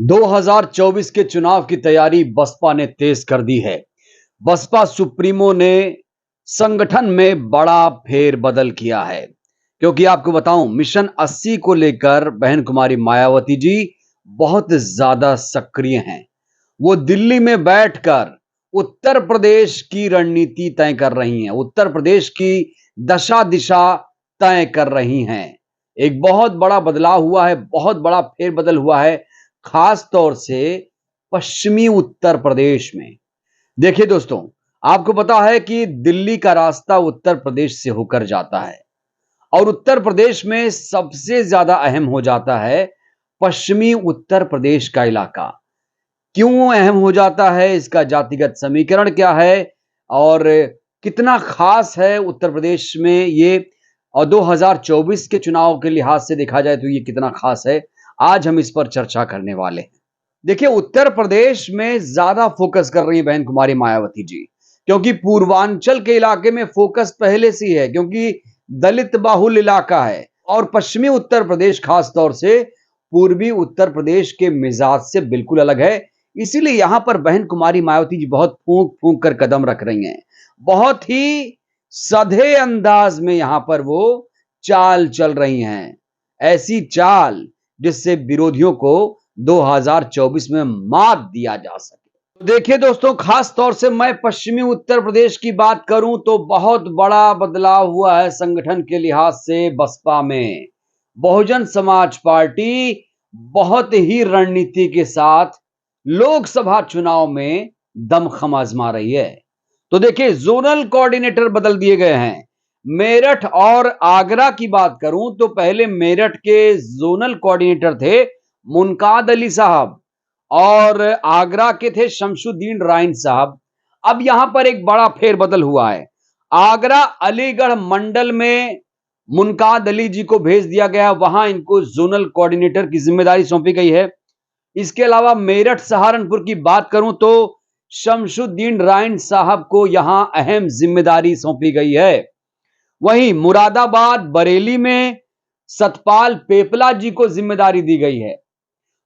2024 के चुनाव की तैयारी बसपा ने तेज कर दी है। बसपा सुप्रीमो ने संगठन में बड़ा फेरबदल किया है। क्योंकि आपको बताऊं, मिशन 80 को लेकर बहन कुमारी मायावती जी बहुत ज्यादा सक्रिय हैं। वो दिल्ली में बैठकर उत्तर प्रदेश की रणनीति तय कर रही हैं, उत्तर प्रदेश की दशा दिशा तय कर रही हैं। एक बहुत बड़ा बदलाव हुआ है, बहुत बड़ा फेरबदल हुआ है, खास तौर से पश्चिमी उत्तर प्रदेश में। देखिए दोस्तों, आपको पता है कि दिल्ली का रास्ता उत्तर प्रदेश से होकर जाता है और उत्तर प्रदेश में सबसे ज्यादा अहम हो जाता है पश्चिमी उत्तर प्रदेश का इलाका। क्यों अहम हो जाता है, इसका जातिगत समीकरण क्या है और कितना खास है उत्तर प्रदेश में ये, और 2024 के चुनाव के लिहाज से देखा जाए तो ये कितना खास है, आज हम इस पर चर्चा करने वाले हैं। देखिए, उत्तर प्रदेश में ज्यादा फोकस कर रही है बहन कुमारी मायावती जी, क्योंकि पूर्वांचल के इलाके में फोकस पहले से ही है, क्योंकि दलित बाहुल इलाका है। और पश्चिमी उत्तर प्रदेश खास तौर से पूर्वी उत्तर प्रदेश के मिजाज से बिल्कुल अलग है। इसीलिए यहां पर बहन कुमारी मायावती जी बहुत फूंक फूंक कर कदम रख रही हैं। बहुत ही सधे अंदाज में यहां पर वो चाल चल रही हैं, ऐसी चाल जिससे विरोधियों को 2024 में मात दिया जा सके। देखिए दोस्तों, खास तौर से मैं पश्चिमी उत्तर प्रदेश की बात करूं तो बहुत बड़ा बदलाव हुआ है संगठन के लिहाज से बसपा में। बहुजन समाज पार्टी बहुत ही रणनीति के साथ लोकसभा चुनाव में दमखम आजमा रही है। तो देखिए, जोनल कोऑर्डिनेटर बदल दिए गए हैं। मेरठ और आगरा की बात करूं तो पहले मेरठ के जोनल कोऑर्डिनेटर थे मुनकाद अली साहब और आगरा के थे शमशुद्दीन राइन साहब। अब यहां पर एक बड़ा फेरबदल हुआ है। आगरा अलीगढ़ मंडल में मुनकाद अली जी को भेज दिया गया, वहां इनको जोनल कोऑर्डिनेटर की जिम्मेदारी सौंपी गई है। इसके अलावा मेरठ सहारनपुर की बात करूं तो शमशुद्दीन राइन साहब को यहां अहम जिम्मेदारी सौंपी गई है। वहीं मुरादाबाद बरेली में सतपाल पेपला जी को जिम्मेदारी दी गई है।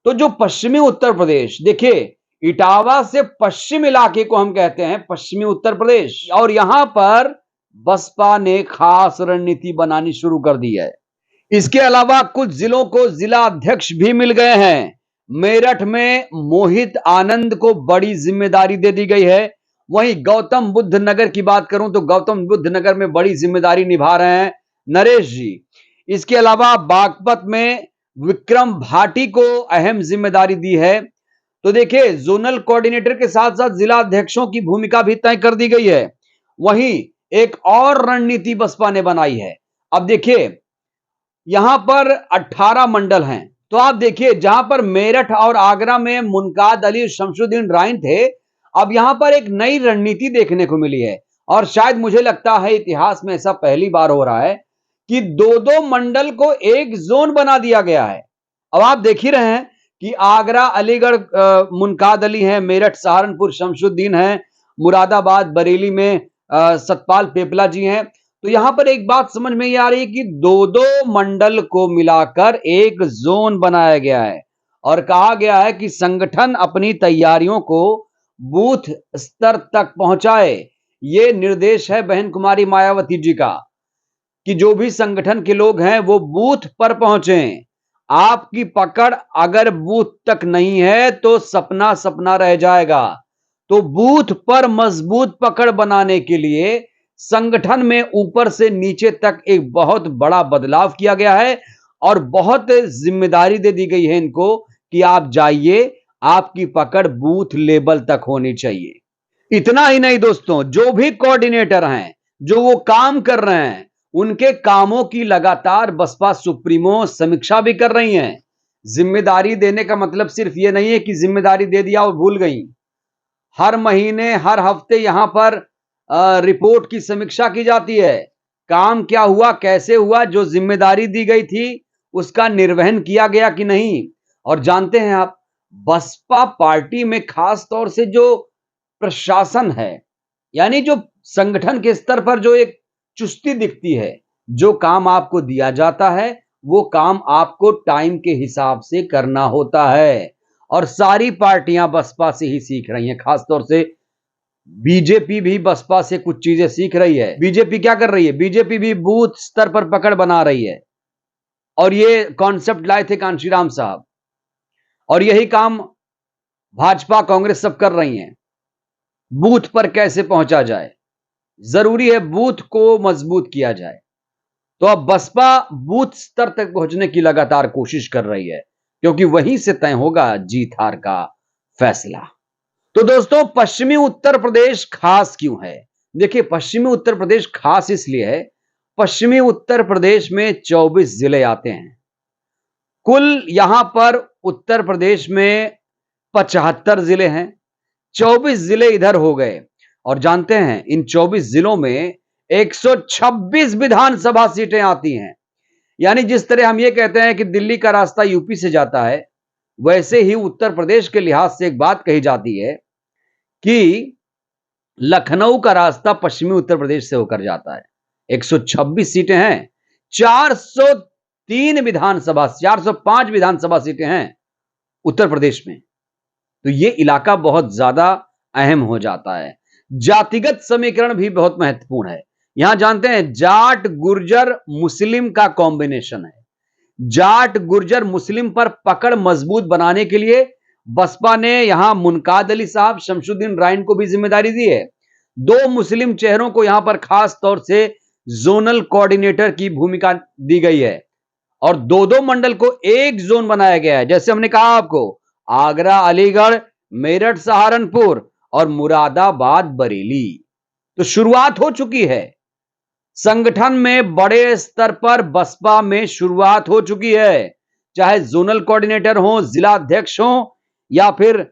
तो जो पश्चिमी उत्तर प्रदेश, देखिए इटावा से पश्चिम इलाके को हम कहते हैं पश्चिमी उत्तर प्रदेश, और यहां पर बसपा ने खास रणनीति बनानी शुरू कर दी है। इसके अलावा कुछ जिलों को जिला अध्यक्ष भी मिल गए हैं। मेरठ में मोहित आनंद को बड़ी जिम्मेदारी दे दी गई है। वहीं गौतम बुद्ध नगर की बात करूं तो गौतम बुद्ध नगर में बड़ी जिम्मेदारी निभा रहे हैं नरेश जी। इसके अलावा बागपत में विक्रम भाटी को अहम जिम्मेदारी दी है। तो देखिए, जोनल कोऑर्डिनेटर के साथ साथ जिला अध्यक्षों की भूमिका भी तय कर दी गई है। वहीं एक और रणनीति बसपा ने बनाई है। अब देखिए, यहां पर 18 मंडल हैं। तो आप देखिए, जहां पर मेरठ और आगरा में मुनकाद अली शमशुद्दीन राइन थे, अब यहां पर एक नई रणनीति देखने को मिली है। और शायद मुझे लगता है इतिहास में ऐसा पहली बार हो रहा है कि दो दो मंडल को एक जोन बना दिया गया है। अब आप देख ही रहे हैं कि आगरा अलीगढ़ मुनकाद अली है, मेरठ सहारनपुर शमशुद्दीन है, मुरादाबाद बरेली में सतपाल पेपला जी हैं। तो यहां पर एक बात समझ में ये आ रही है कि दो दो मंडल को मिलाकर एक जोन बनाया गया है और कहा गया है कि संगठन अपनी तैयारियों को बूथ स्तर तक पहुंचाए। ये निर्देश है बहन कुमारी मायावती जी का कि जो भी संगठन के लोग हैं वो बूथ पर पहुंचे। आपकी पकड़ अगर बूथ तक नहीं है तो सपना सपना रह जाएगा। तो बूथ पर मजबूत पकड़ बनाने के लिए संगठन में ऊपर से नीचे तक एक बहुत बड़ा बदलाव किया गया है और बहुत जिम्मेदारी दे दी गई है इनको कि आप जाइए, आपकी पकड़ बूथ लेवल तक होनी चाहिए। इतना ही नहीं दोस्तों, जो भी कोऑर्डिनेटर हैं, जो वो काम कर रहे हैं, उनके कामों की लगातार बसपा सुप्रीमो समीक्षा भी कर रही हैं। जिम्मेदारी देने का मतलब सिर्फ ये नहीं है कि जिम्मेदारी दे दिया और भूल गई। हर महीने हर हफ्ते यहां पर रिपोर्ट की समीक्षा की जाती है। काम क्या हुआ, कैसे हुआ, जो जिम्मेदारी दी गई थी उसका निर्वहन किया गया कि नहीं। और जानते हैं आप, बसपा पार्टी में खास तौर से जो प्रशासन है, यानी जो संगठन के स्तर पर जो एक चुस्ती दिखती है, जो काम आपको दिया जाता है वो काम आपको टाइम के हिसाब से करना होता है। और सारी पार्टियां बसपा से ही सीख रही हैं। खासतौर से बीजेपी भी बसपा से कुछ चीजें सीख रही है। बीजेपी क्या कर रही है? बीजेपी भी बूथ स्तर पर पकड़ बना रही है और ये कॉन्सेप्ट लाए थे कांशीराम साहब, और यही काम भाजपा कांग्रेस सब कर रही हैं। बूथ पर कैसे पहुंचा जाए, जरूरी है बूथ को मजबूत किया जाए। तो अब बसपा बूथ स्तर तक पहुंचने की लगातार कोशिश कर रही है, क्योंकि वहीं से तय होगा जीत हार का फैसला। तो दोस्तों, पश्चिमी उत्तर प्रदेश खास क्यों है? देखिए, पश्चिमी उत्तर प्रदेश खास इसलिए है, पश्चिमी उत्तर प्रदेश में 24 जिले आते हैं। कुल यहां पर उत्तर प्रदेश में 75 जिले हैं, 24 जिले इधर हो गए। और जानते हैं, इन 24 जिलों में 126 विधानसभा सीटें आती हैं। यानी जिस तरह हम ये कहते हैं कि दिल्ली का रास्ता यूपी से जाता है, वैसे ही उत्तर प्रदेश के लिहाज से एक बात कही जाती है कि लखनऊ का रास्ता पश्चिमी उत्तर प्रदेश से होकर जाता है। 126 सीटें हैं, 405 विधानसभा सीटें हैं उत्तर प्रदेश में। तो ये इलाका बहुत ज्यादा अहम हो जाता है। जातिगत समीकरण भी बहुत महत्वपूर्ण है। यहां जानते हैं, जाट गुर्जर मुस्लिम का कॉम्बिनेशन है। जाट गुर्जर मुस्लिम पर पकड़ मजबूत बनाने के लिए बसपा ने यहां मुनकाद अली साहब, शमशुद्दीन राइन को भी जिम्मेदारी दी है। 2 मुस्लिम चेहरों को यहां पर खास तौर से जोनल कोऑर्डिनेटर की भूमिका दी गई है और 2-2 मंडल को एक जोन बनाया गया है। जैसे हमने कहा आपको, आगरा अलीगढ़, मेरठ सहारनपुर और मुरादाबाद बरेली। तो शुरुआत हो चुकी है संगठन में, बड़े स्तर पर बसपा में शुरुआत हो चुकी है। चाहे जोनल कोऑर्डिनेटर हो, जिला अध्यक्ष हो, या फिर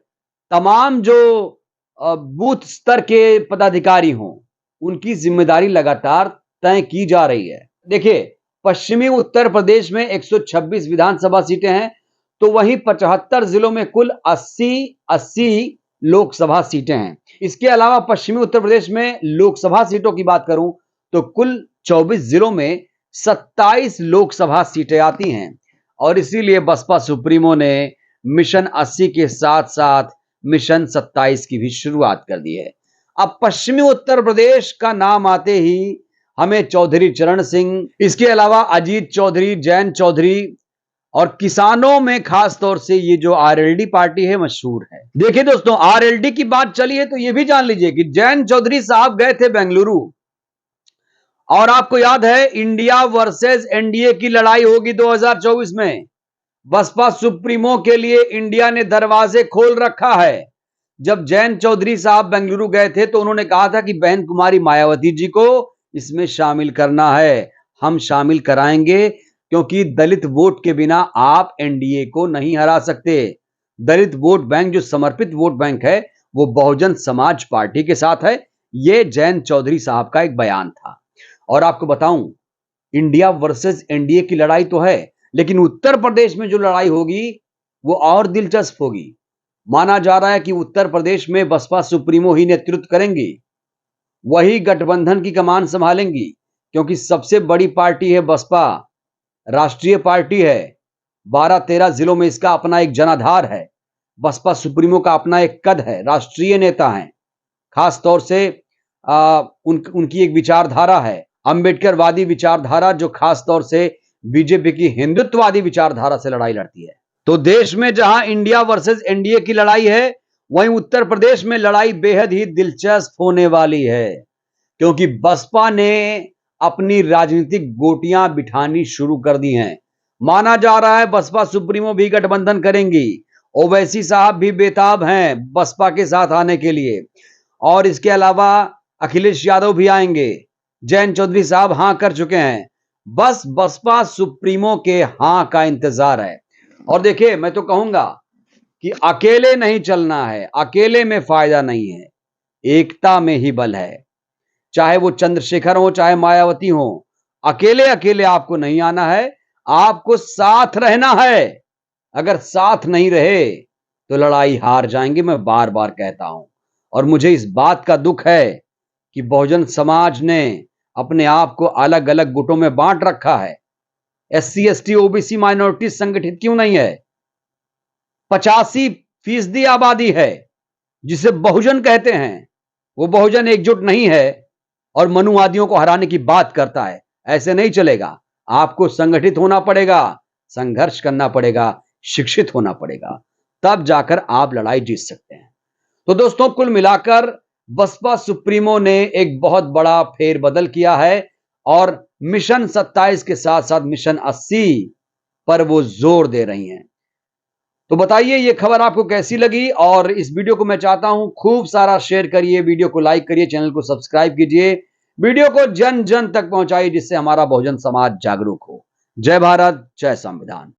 तमाम जो बूथ स्तर के पदाधिकारी हों, उनकी जिम्मेदारी लगातार तय की जा रही है। देखिए, पश्चिमी उत्तर प्रदेश में 126 विधानसभा सीटें हैं, तो वहीं 75 जिलों में कुल 80 लोकसभा सीटें हैं। इसके अलावा पश्चिमी उत्तर प्रदेश में लोकसभा सीटों की बात करूं तो कुल 24 जिलों में 27 लोकसभा सीटें आती हैं। और इसीलिए बसपा सुप्रीमो ने मिशन 80 के साथ साथ मिशन 27 की भी शुरुआत कर दी है। अब पश्चिमी उत्तर प्रदेश का नाम आते ही हमें चौधरी चरण सिंह, इसके अलावा अजीत चौधरी, जैन चौधरी और किसानों में खास तौर से ये जो आरएलडी पार्टी है मशहूर है। देखिए दोस्तों, आरएलडी की बात चली है तो ये भी जान लीजिए कि जैन चौधरी साहब गए थे बेंगलुरु, और आपको याद है इंडिया वर्सेस एनडीए की लड़ाई होगी 2024 में। बसपा सुप्रीमो के लिए इंडिया ने दरवाजे खोल रखा है। जब जैन चौधरी साहब बेंगलुरु गए थे तो उन्होंने कहा था कि बहन कुमारी मायावती जी को इसमें शामिल करना है, हम शामिल कराएंगे, क्योंकि दलित वोट के बिना आप एनडीए को नहीं हरा सकते। दलित वोट बैंक, जो समर्पित वोट बैंक है, वो बहुजन समाज पार्टी के साथ है। यह जैन चौधरी साहब का एक बयान था। और आपको बताऊं, इंडिया वर्सेस एनडीए की लड़ाई तो है, लेकिन उत्तर प्रदेश में जो लड़ाई होगी वो और दिलचस्प होगी। माना जा रहा है कि उत्तर प्रदेश में बसपा सुप्रीमो ही नेतृत्व करेंगी, वही गठबंधन की कमान संभालेंगी, क्योंकि सबसे बड़ी पार्टी है बसपा, राष्ट्रीय पार्टी है। 12-13 जिलों में इसका अपना एक जनाधार है। बसपा सुप्रीमो का अपना एक कद है, राष्ट्रीय नेता हैं। खास तौर से उनकी एक विचारधारा है, अंबेडकरवादी विचारधारा, जो खास तौर से बीजेपी की हिंदुत्ववादी विचारधारा से लड़ाई लड़ती है। तो देश में जहां इंडिया वर्सेस एनडीए की लड़ाई है, वहीं उत्तर प्रदेश में लड़ाई बेहद ही दिलचस्प होने वाली है, क्योंकि बसपा ने अपनी राजनीतिक गोटियां बिठानी शुरू कर दी हैं। माना जा रहा है बसपा सुप्रीमो भी गठबंधन करेंगी। ओवैसी साहब भी बेताब हैं बसपा के साथ आने के लिए, और इसके अलावा अखिलेश यादव भी आएंगे। जैन चौधरी साहब हां कर चुके हैं। बस बसपा सुप्रीमो के हां का इंतजार है। और देखिए, मैं तो कहूंगा कि अकेले नहीं चलना है, अकेले में फायदा नहीं है, एकता में ही बल है। चाहे वो चंद्रशेखर हो, चाहे मायावती हो, अकेले अकेले आपको नहीं आना है, आपको साथ रहना है। अगर साथ नहीं रहे तो लड़ाई हार जाएंगे, मैं बार बार कहता हूं। और मुझे इस बात का दुख है कि बहुजन समाज ने अपने आप को अलग अलग गुटों में बांट रखा है। एससी एसटी ओबीसी माइनॉरिटी संगठित क्यों नहीं है? 85 फीसदी आबादी है जिसे बहुजन कहते हैं, वो बहुजन एकजुट नहीं है और मनुवादियों को हराने की बात करता है। ऐसे नहीं चलेगा। आपको संगठित होना पड़ेगा, संघर्ष करना पड़ेगा, शिक्षित होना पड़ेगा, तब जाकर आप लड़ाई जीत सकते हैं। तो दोस्तों, कुल मिलाकर बसपा सुप्रीमो ने एक बहुत बड़ा फेरबदल किया है और मिशन 27 के साथ साथ मिशन 80 पर वो जोर दे रही हैं। तो बताइए ये खबर आपको कैसी लगी, और इस वीडियो को मैं चाहता हूं खूब सारा शेयर करिए, वीडियो को लाइक करिए, चैनल को सब्सक्राइब कीजिए, वीडियो को जन जन तक पहुंचाइए जिससे हमारा बहुजन समाज जागरूक हो। जय भारत, जय संविधान।